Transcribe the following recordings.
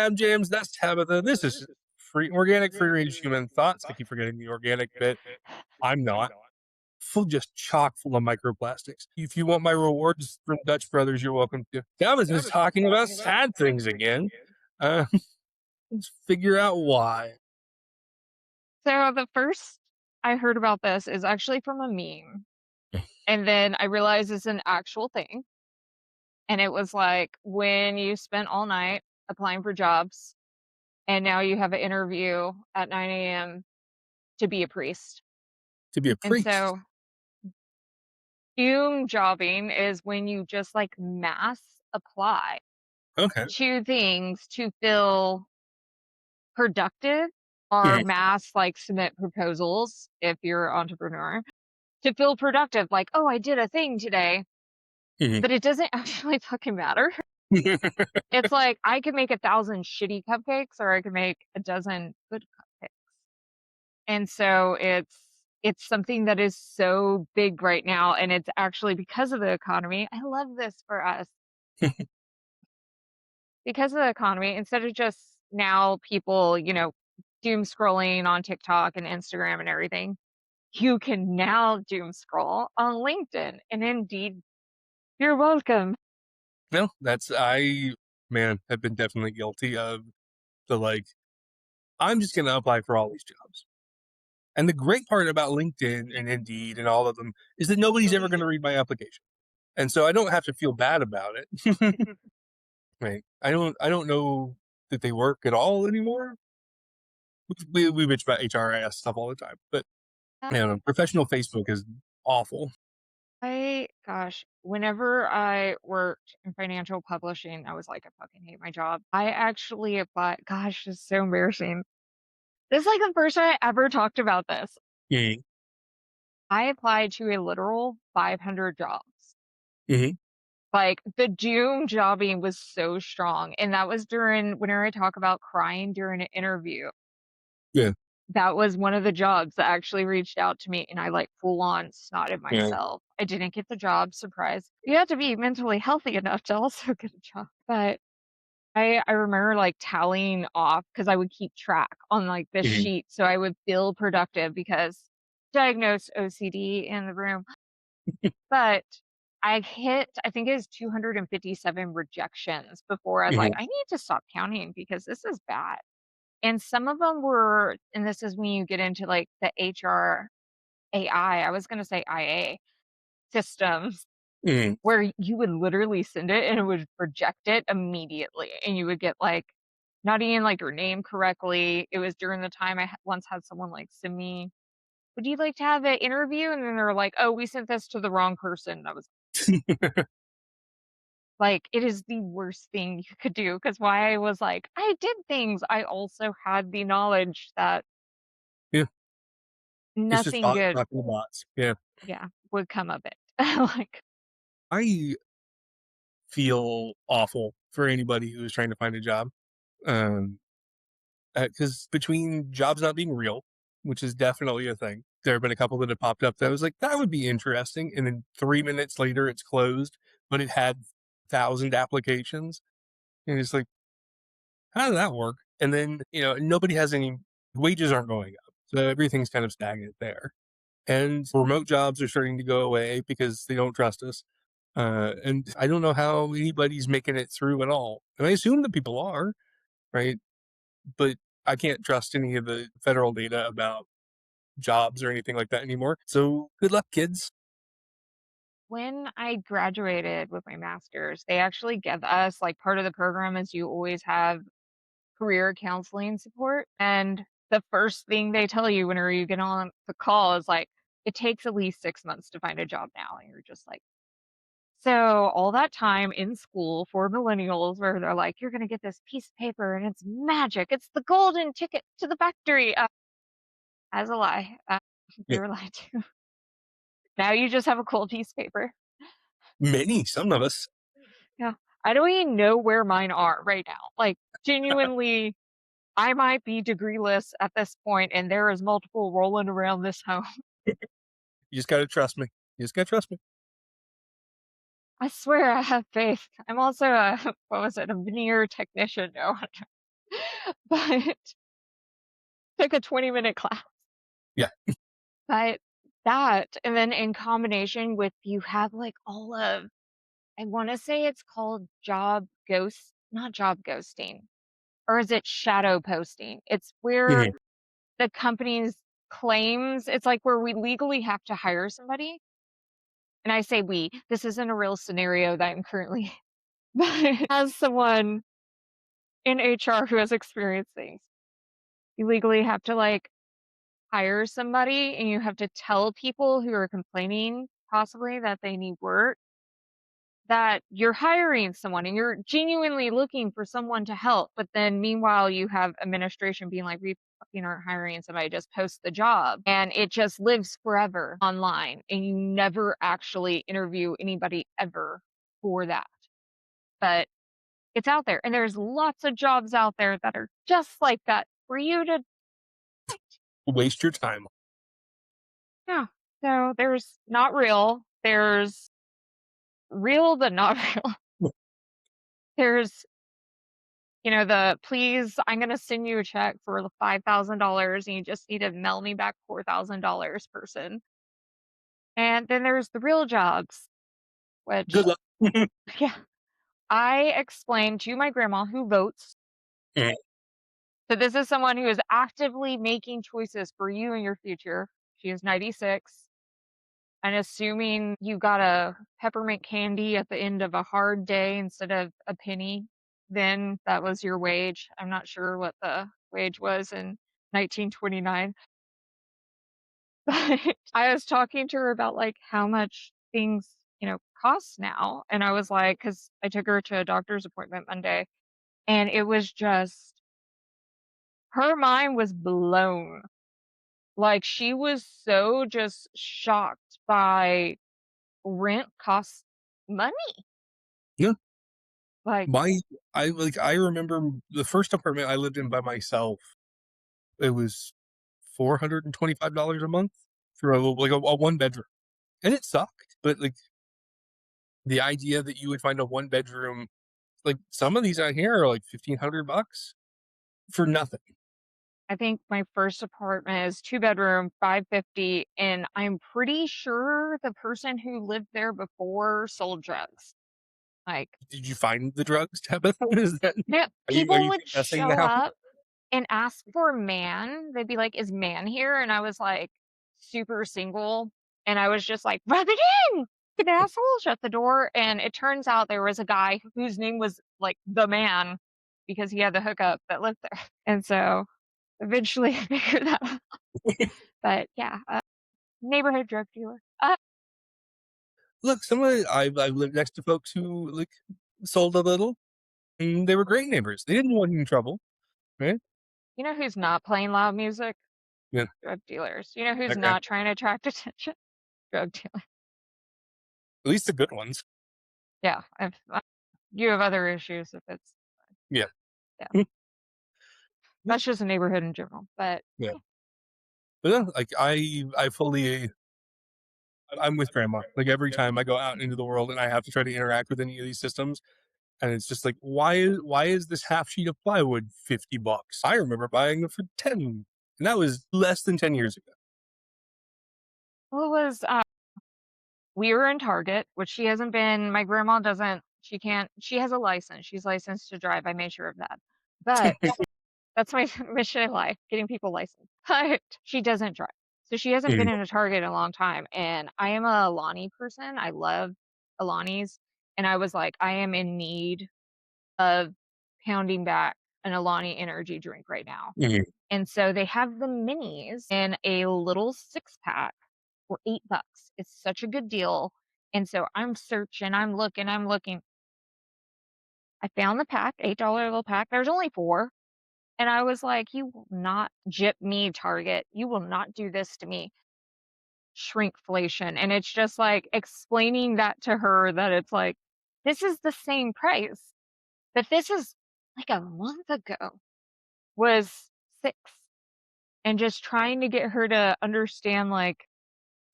Gab Jams. That's Tabitha. This is organic free range human thoughts. I keep forgetting the organic bit. I'm not. Just chock full of microplastics. If you want my rewards from Dutch Brothers, you're welcome to. Tabitha's talking about sad things again. Uh, let's figure out why. So the first I heard about this is actually from a meme. And then I realized it's an actual thing. And it was like when you spent all night applying for jobs and now you have an interview at 9 a.m. to be a priest. To be a And priest. so Doomjobbing is when you just like mass apply Okay. to things to feel productive or Mhm. mass like submit proposals if you're an entrepreneur to feel productive. Like, oh, I did a thing today, Mhm. but it doesn't actually fucking matter. It's like I could make 1,000 shitty cupcakes or I could make a dozen good cupcakes. And so it's something that is so big right now, and it's actually because of the economy. I love this for us. Because of the economy, instead of just now people, doom scrolling on TikTok and Instagram and everything, you can now doom scroll on LinkedIn and Indeed. You're welcome. No, man, have been definitely guilty of the I'm just going to apply for all these jobs. And the great part about LinkedIn and Indeed and all of them is that nobody's ever going to read my application. And so I don't have to feel bad about it. Right. I don't know that they work at all anymore. We bitch about HRIS stuff all the time, but professional Facebook is awful. Whenever I worked in financial publishing, I was like, I fucking hate my job. I actually applied. Gosh, it's so embarrassing. This is like the first time I ever talked about this. Mm-hmm. I applied to a literal 500 jobs. Mm-hmm. Like the Doom jobbing was so strong. And that was during, whenever I talk about crying during an interview, Yeah. that was one of the jobs that actually reached out to me and I like full on snotted Yeah. myself. I didn't get the job, surprise. You have to be mentally healthy enough to also get a job. But I remember like tallying off because I would keep track on like this Mm-hmm. sheet. So I would feel productive because diagnosed OCD in the room. But I think it was 257 rejections before I was like, Mm-hmm. I need to stop counting because this is bad. And some of them were, and this is when you get into like the HR I was going to say IA systems Mm-hmm. where you would literally send it and it would reject it immediately. And you would get like, not even like your name correctly. It was during the time once had someone like send me, would you like to have an interview? And then they're like, oh, we sent this to the wrong person. And I was like, it is the worst thing you could do because why I was like, I did things. I also had the knowledge that Yeah. It's just nothing good, talking to bots. Yeah. yeah, would come of it. Like, I feel awful for anybody who is trying to find a job. Um, because between jobs not being real, which is definitely a thing, there have been a couple that have popped up that I was like, that would be interesting. And then 3 minutes later, it's closed, but it had 1,000 applications. And it's like, how did that work? And then, nobody has any wages aren't going up. So everything's kind of stagnant there. And remote jobs are starting to go away because they don't trust us. And I don't know how anybody's making it through at all. And I assume that people are, right? But I can't trust any of the federal data about jobs or anything like that anymore. So good luck, kids. when I graduated with my master's, they actually give us like part of the program is you always have career counseling support. And the first thing they tell you whenever you get on the call is like, it takes at least 6 months to find a job now. And you're just like, so all that time in school for millennials where they're like, you're going to get this piece of paper and it's magic. It's the golden ticket to the factory. As a lie. They Yeah, were lied to. Now you just have a cold piece of paper. some of us. Yeah. I don't even know where mine are right now. Like, genuinely, I might be degreeless at this point, and there is multiple rolling around this home. You just gotta trust me. You just gotta trust me. I swear I have faith. I'm also a, what was it, a veneer technician. No. but took a 20-minute class. Yeah. But that, and then in combination with you have like all of, I want to say it's called not job ghosting, or is it shadow posting? It's where Mhm. the company's claims, it's like where we legally have to hire somebody. And I say we, this isn't a real scenario that I'm currently, but as someone in HR who has experienced things, you legally have to like hire somebody and you have to tell people who are complaining possibly that they need work that you're hiring someone and you're genuinely looking for someone to help. But then meanwhile, you have administration being like, we fucking aren't hiring somebody, just post the job. And it just lives forever online. And you never actually interview anybody ever for that. But it's out there. And there's lots of jobs out there that are just like that for you to, Waste your time. yeah. So there's not real. There's real, but not real. There's, the please, I'm going to send you a check for the $5,000 and you just need to mail me back $4,000 person. And then there's the real jobs, Good which, luck. yeah, I explained to my grandma who votes. Mhm. So this is someone who is actively making choices for you and your future. She is 96. And assuming you got a peppermint candy at the end of a hard day instead of a penny, then that was your wage. I'm not sure what the wage was in 1929. But I was talking to her about like how much things, cost now. And I was like, because I took her to a doctor's appointment Monday, and it was just, her mind was blown. Like she was so just shocked by rent costs money. Yeah. Like, My I remember the first apartment I lived in by myself, it was $425 a month for a one bedroom. And it sucked, but like the idea that you would find a one bedroom, like some of these out here are like $1,500 for nothing. I think my first apartment is 2 bedroom, 550, and I'm pretty sure the person who lived there before sold drugs. Like, Did you find the drugs, Tabitha? Is that yeah, are people you would confessing show now? up and ask for man. They'd be like, "Is man here?" And I was like, super single, and I was just like, "Rub it in, an asshole!" Shut the door, and it turns out there was a guy whose name was like the man because he had the hookup that lived there, and so eventually I figured that out. But yeah, neighborhood drug dealer. Look, I've lived next to folks who like sold a little, and they were great neighbors. They didn't want you in trouble, right? You know who's not playing loud music? Yeah. Drug dealers. You know who's Okay. not trying to attract attention? Drug dealer. At least the good ones. Yeah, you have other issues if it's, Yeah. yeah. Hmm. Yeah. That's just a neighborhood in general. But Yeah. yeah, But yeah, like I fully I'm with grandma. Like every time I go out into the world and I have to try to interact with any of these systems, and it's just like, why is this half sheet of plywood $50? I remember buying it for 10, and that was less than 10 years ago. well, it was, we were in Target, which she hasn't been. My grandma doesn't, she can't, she has a license. She's licensed to drive. I made sure of that. But that's my mission in life, getting people licensed. But she doesn't drive. So she hasn't been Mhm. in a Target in a long time. And I am a Alani person. I love Alani's. And I was like, I am in need of pounding back an Alani energy drink right now. Mhm. And so they have the minis in a little 6 pack for $8. It's such a good deal. And so I'm searching, I'm looking. I found the pack, $8 little pack. There's only four. And I was like, you will not jip me, Target. You will not do this to me. Shrinkflation. And it's just like explaining that to her that it's like, this is the same price, but this is like a month ago was six. And just trying to get her to understand like,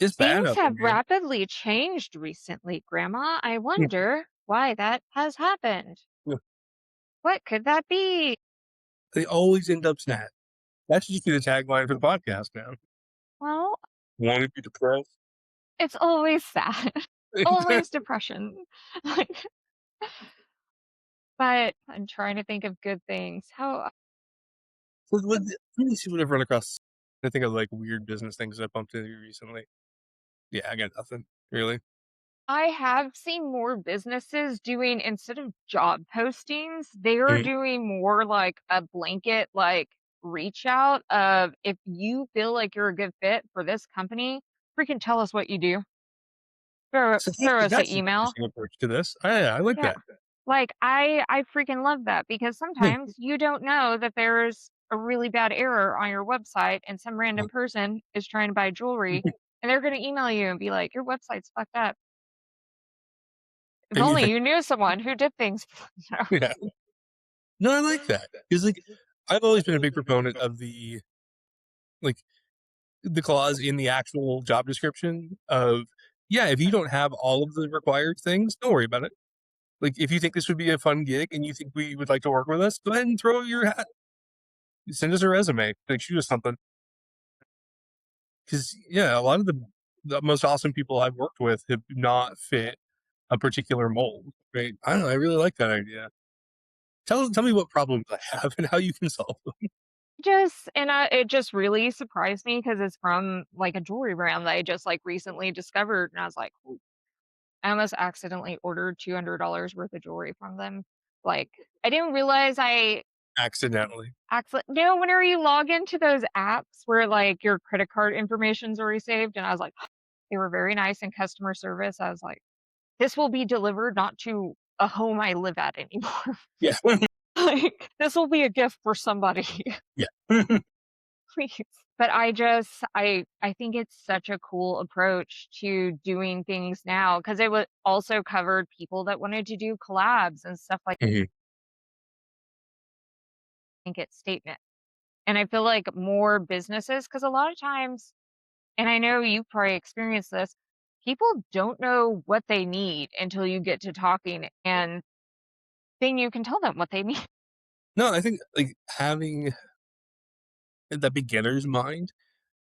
It's bad things out there, have man. rapidly changed recently, Grandma. I Yeah. wonder why that has happened. Yeah. What could that be? They always end up sad. That should just be the tagline for the podcast now. Well, Want to be depressed? it's always sad. Always depression. Like, but I'm trying to think of good things. How Let me see what I've run across. I think of like weird business things I bumped into recently. Yeah, I got nothing really. I have seen more businesses doing instead of job postings, they are Mhm. doing more like a blanket like reach out of if you feel like you're a good fit for this company, freaking tell us what you do. So Throw us an that's an email. interesting approach to this. I like Yeah. that. Like I freaking love that because sometimes you don't know that there's a really bad error on your website and some random person is trying to buy jewelry and they're going to email you and be like, your website's fucked up. If And only yeah, you knew someone who did things. You know? yeah. No, I like that because like I've always been a big proponent of like the clause in the actual job description of yeah, if you don't have all of the required things, don't worry about it. Like if you think this would be a fun gig and you think we would like to work with us, go ahead and throw your hat. Send us a resume. Like shoot us something. Because yeah, a lot of the most awesome people I've worked with have not fit a particular mold. Right? I don't know. I really like that idea. Tell me what problems I have and how you can solve them. Just and it just really surprised me because it's from like a jewelry brand that I just like recently discovered, and I was like, "Ooh." I almost accidentally ordered $200 worth of jewelry from them. Like I didn't realize I Accidentally. no, whenever you log into those apps where like your credit card information's already saved, and I was like, they were very nice in customer service. I was like, this will be delivered not to a home I live at anymore. Yeah. Like this will be a gift for somebody. Yeah. Please. But I think it's such a cool approach to doing things now because it was also covered people that wanted to do collabs and stuff like Mhm. blanket statement. And I feel like more businesses, because a lot of times, and I know you probably experienced this, people don't know what they need until you get to talking, and then you can tell them what they need. No, I think like having that beginner's mind,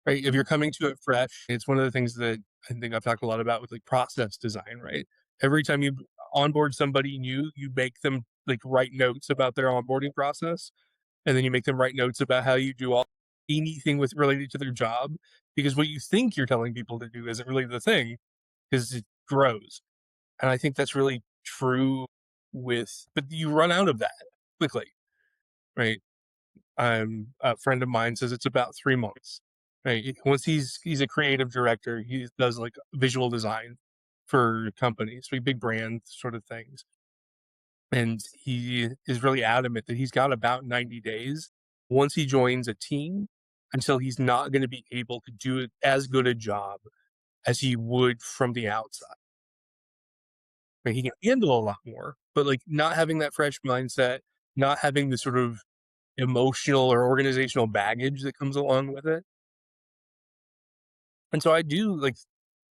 right? If you're coming to it fresh, it's one of the things that I think I've talked a lot about with like process design, right? Every time you onboard somebody new, you make them like write notes about their onboarding process, and then you make them write notes about how you do all anything with related to their job, because what you think you're telling people to do isn't really the thing, because it grows. And I think that's really true but you run out of that quickly, right? A friend of mine says it's about 3 months. Right. Once he's a creative director, he does like visual design for companies, like big brand sort of things. And he is really adamant that he's got about 90 days once he joins a team until he's not going to be able to do it as good a job as he would from the outside. Like he can handle a lot more, but like not having that fresh mindset, not having the sort of emotional or organizational baggage that comes along with it. And so I do like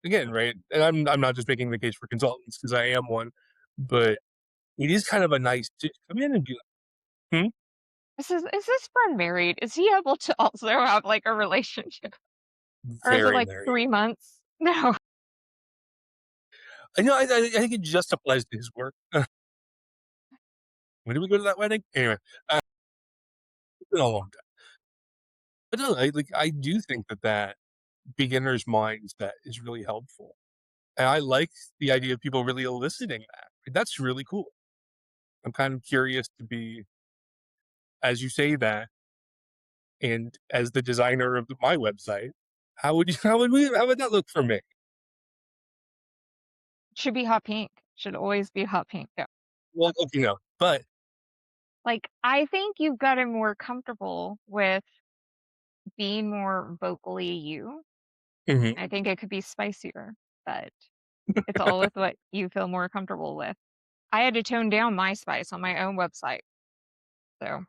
again, right? And I'm not just making the case for consultants because I am one, but it is kind of a nice to come in and be like, Is this friend married? Is he able to also have like a relationship? Or is it very like married. 3 months? No. I know. I think it just applies to his work. When did we go to that wedding? Anyway, it's been a long time. But no, I do think that beginner's mindset is really helpful, and I like the idea of people really eliciting that. That's really cool. I'm kind of curious to be, as you say that, and as the designer of my website, how would that look for me? Should be hot pink. Should always be hot pink. Yeah. Well, but Like, I think you've gotten more comfortable with being more vocally you. mhm. I think it could be spicier, but it's all with what you feel more comfortable with. I had to tone down my spice on my own website. So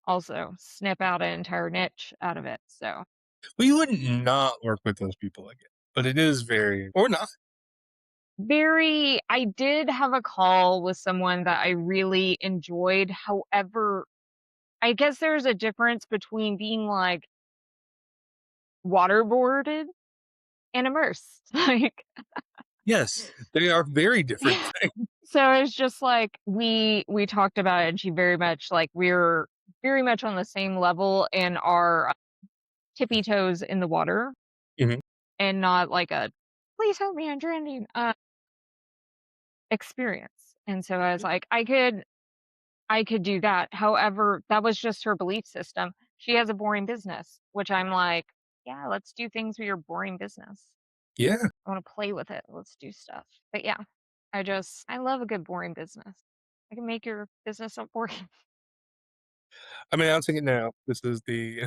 also snip out an entire niche out of it. So Well, you wouldn't not work with those people again, but it is very or not. very, I did have a call with someone that I really enjoyed. However, I guess there's a difference between being, like, waterboarded and immersed. Like, Yes, they are very different yeah. things. So it's just like we talked about it, and she very much like we're very much on the same level in our tippy toes in the water Mhm. and not like a please help me, I'm drowning experience. And so I was like, I could do that. However, that was just her belief system. She has a boring business, which I'm like, yeah, let's do things with your boring business. Yeah. I want to play with it. Let's do stuff. But yeah, I love a good boring business. I can make your business so boring. I'm announcing it now. This is the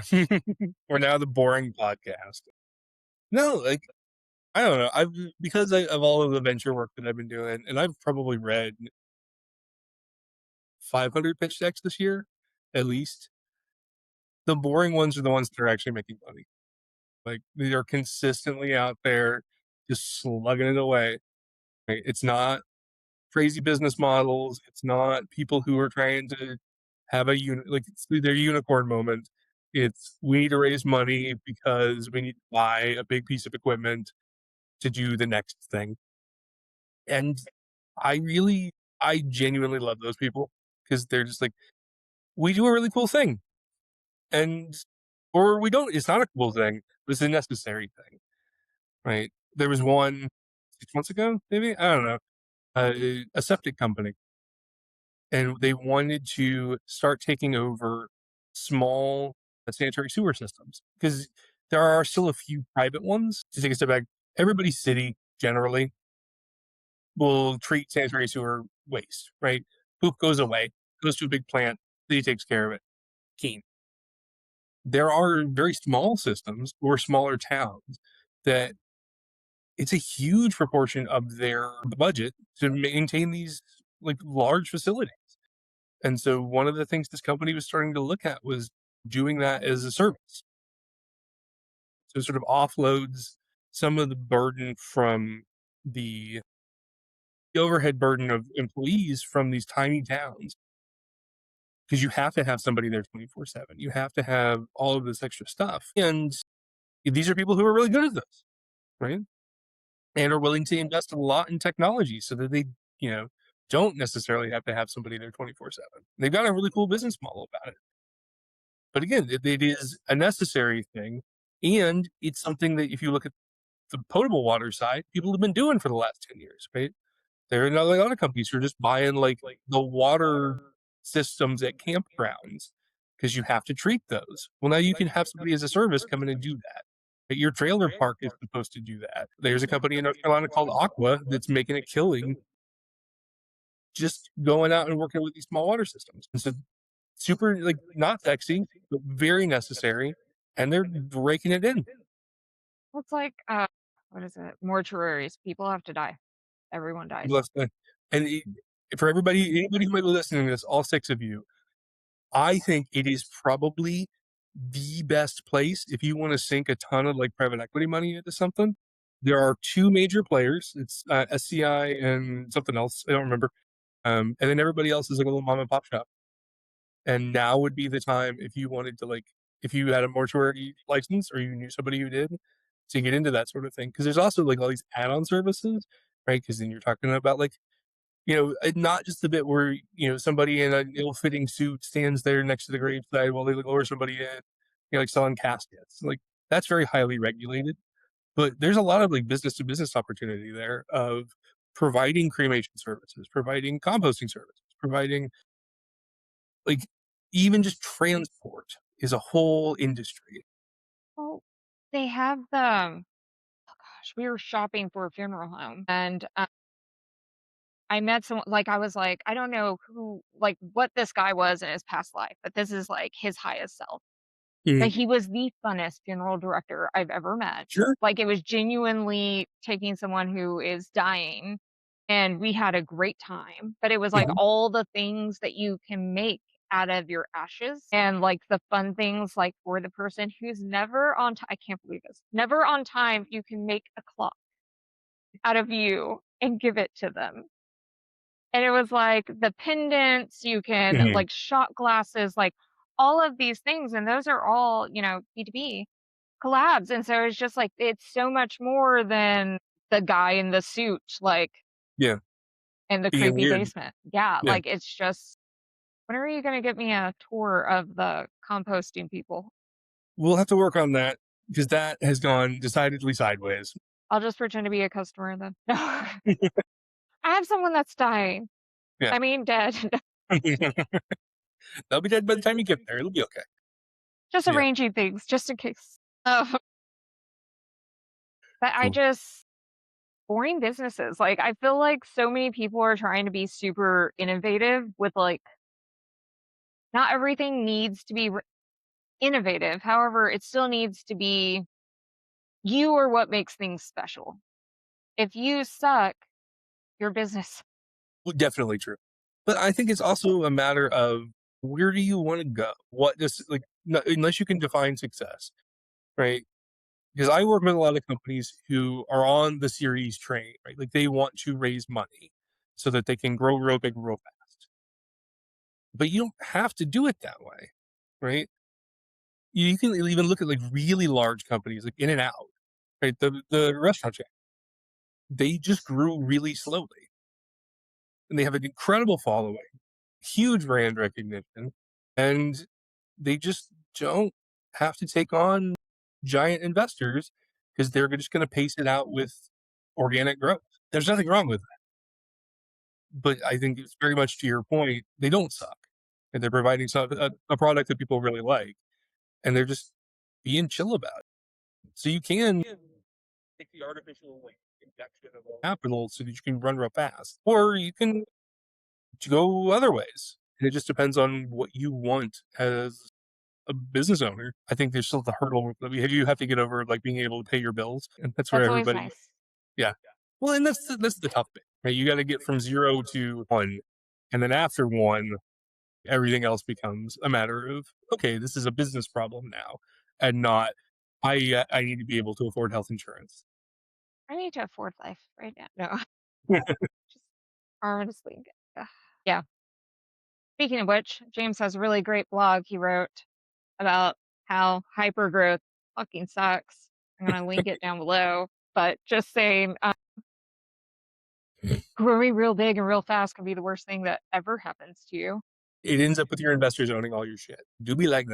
we're now the boring podcast. No, like, I don't know. I've because of all of the venture work that I've been doing, and I've probably read 500 pitch decks this year, at least. The boring ones are the ones that are actually making money. Like, they are consistently out there just slugging it away. Right? It's not crazy business models. It's not people who are trying to have a like it's their unicorn moment. It's we need to raise money because we need to buy a big piece of equipment to do the next thing. And I really, I genuinely love those people because they're just like, we do a really cool thing. And, or we don't, it's not a cool thing, but it's a necessary thing, right? There was one 6 months ago, maybe, I don't know, a septic company, and they wanted to start taking over small sanitary sewer systems because there are still a few private ones. To take a step back, everybody's city generally will treat sanitary sewer waste, right? Poop goes away, goes to a big plant, city takes care of it. Keen. There are very small systems or smaller towns that it's a huge proportion of their budget to maintain these like large facilities. And so one of the things this company was starting to look at was doing that as a service. So it sort of offloads some of the burden from the overhead burden of employees from these tiny towns because you have to have somebody there 24/7. You have to have all of this extra stuff. And these are people who are really good at this, right? And are willing to invest a lot in technology so that they, you know, don't necessarily have to have somebody there 24/7. They've got a really cool business model about it. But again, it is a necessary thing. And it's something that if you look at the potable water side, people have been doing for the last 10 years, right? There are not like other companies who are just buying like the water systems at campgrounds because you have to treat those. Well, now you can have somebody as a service come in and do that. But your trailer park is supposed to do that. There's a company in North Carolina called Aqua that's making a killing just going out and working with these small water systems. And so super like not sexy, but very necessary. And they're breaking it in. Well, it's like what is it? Mortuaries. People have to die. Everyone dies. And for everybody, anybody who might be listening to this, all six of you, I think it is probably the best place if you want to sink a ton of like private equity money into something. There are two major players. It's SCI and something else. I don't remember. And then everybody else is like a little mom and pop shop. And now would be the time if you wanted to like, if you had a mortuary license or you knew somebody who did, to get into that sort of thing. Because there's also like all these add-on services, right? Because then you're talking about like not just the bit where, somebody in an ill-fitting suit stands there next to the graveside while they lower somebody in, like selling caskets. Like that's very highly regulated. But there's a lot of like business to business opportunity there of providing cremation services, providing composting services, providing like even just transport is a whole industry. Well, they have the gosh, we were shopping for a funeral home and I met someone like I was like, I don't know who like what this guy was in his past life, but this is like his highest self. But Mhm. he was the funnest funeral director I've ever met. Sure. Like, it was genuinely taking someone who is dying, and we had a great time, but it was, like, Mhm. all the things that you can make out of your ashes and, like, the fun things, like, for the person who's never on time. I can't believe this. Never on time, you can make a clock out of you and give it to them. And it was, like, the pendants, you can Mhm. like, shot glasses, like all of these things, and those are all, B2B collabs, and so it's just like it's so much more than the guy in the suit, like, Yeah, in the being creepy weird. basement. Yeah, Yeah. like, it's just when are you gonna get me a tour of the composting people? We'll have to work on that because that has gone decidedly sideways. I'll just pretend to be a customer then. I have someone that's dying. Yeah. I mean, dead. They'll be dead by the time you get there. It'll be okay. Just Yeah. arranging things just in case. But I Cool. just boring businesses. Like, I feel like so many people are trying to be super innovative with, like, not everything needs to be innovative. However, it still needs to be you or what makes things special. If you suck, your business. Well, definitely true. But I think it's also a matter of where do you want to go? What does like unless you can define success, right? Because I work with a lot of companies who are on the series train, right? Like they want to raise money so that they can grow real big real fast. But you don't have to do it that way, right? You can even look at like really large companies like In and Out, right? The restaurant chain. They just grew really slowly and they have an incredible following, huge brand recognition, and they just don't have to take on giant investors because they're just going to pace it out with organic growth. There's nothing wrong with that. But I think it's very much to your point, they don't suck. And they're providing a product that people really like. And they're just being chill about it. So you can take the artificial like injection of capital so that you can run real fast. Or you can go other ways. And it just depends on what you want as a business owner. I think there's still the hurdle that you have to get over, like being able to pay your bills, and that's where That's always everybody, nice. yeah. Well, and that's the tough bit, right? You got to get from 0 to 1, and then after 1, everything else becomes a matter of okay, this is a business problem now, and not I need to be able to afford health insurance. I need to afford life right now. No, just honestly. Ugh. Yeah. Speaking of which, James has a really great blog he wrote about how hypergrowth fucking sucks. I'm gonna link it down below. But just saying, growing real big and real fast can be the worst thing that ever happens to you. It ends up with your investors owning all your shit. Do be like that.